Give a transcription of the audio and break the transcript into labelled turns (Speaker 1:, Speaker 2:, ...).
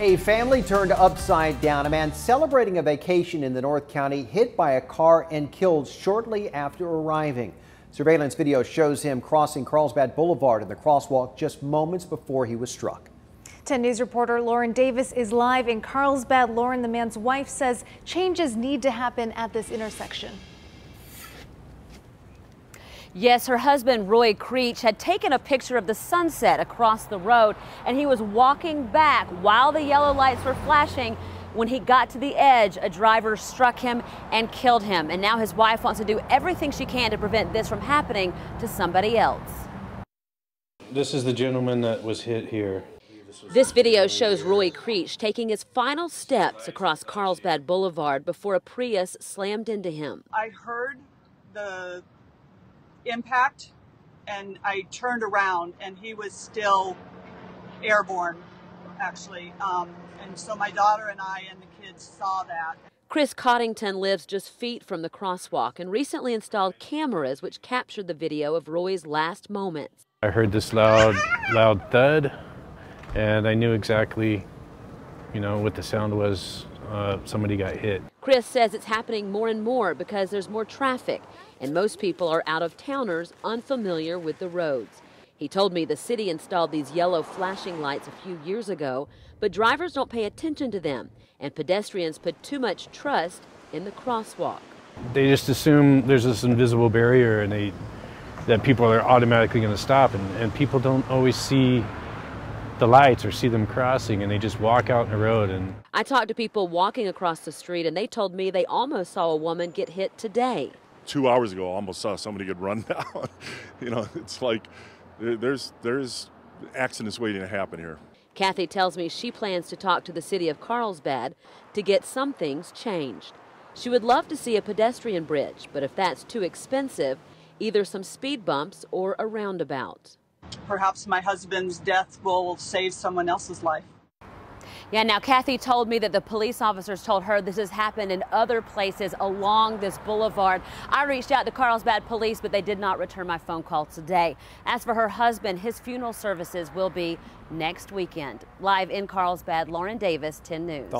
Speaker 1: A family turned upside down. A man celebrating a vacation in the North County hit by a car and killed shortly after arriving. Surveillance video shows him crossing Carlsbad Boulevard in the crosswalk just moments before he was struck.
Speaker 2: 10 News reporter Lauren Davis is live in Carlsbad. Lauren, the man's wife says changes need to happen at this intersection.
Speaker 3: Yes, her husband, Roy Creech, had taken a picture of the sunset across the road, and he was walking back while the yellow lights were flashing. When he got to the edge, a driver struck him and killed him. And now his wife wants to do everything she can to prevent this from happening to somebody else.
Speaker 4: This is the gentleman that was hit here.
Speaker 3: This video shows Roy Creech taking his final steps across Carlsbad Boulevard before a Prius slammed into him.
Speaker 5: I heard the impact and I turned around and he was still airborne, actually. And so my daughter and I and the kids saw that.
Speaker 3: Chris Coddington lives just feet from the crosswalk and recently installed cameras which captured the video of Roy's last moments.
Speaker 4: I heard this loud thud, and I knew exactly, what the sound was. Somebody got hit.
Speaker 3: Chris says it's happening more and more because there's more traffic, and most people are out-of-towners unfamiliar with the roads. He told me the city installed these yellow flashing lights a few years ago, but drivers don't pay attention to them, and pedestrians put too much trust in the crosswalk.
Speaker 4: They just assume there's this invisible barrier and that people are automatically going to stop, and people don't always see the lights or see them crossing, and they just walk out in the road. And
Speaker 3: I talked to people walking across the street, and they told me they almost saw a woman get hit today.
Speaker 6: 2 hours ago, I almost saw somebody get run down. It's like there's accidents waiting to happen here.
Speaker 3: Kathy tells me she plans to talk to the city of Carlsbad to get some things changed. She would love to see a pedestrian bridge, but if that's too expensive, either some speed bumps or a roundabout.
Speaker 5: Perhaps my husband's death will save someone else's life.
Speaker 3: Yeah, now Kathy told me that the police officers told her this has happened in other places along this boulevard. I reached out to Carlsbad police, but they did not return my phone call today. As for her husband, his funeral services will be next weekend. Live in Carlsbad, Lauren Davis, 10 News.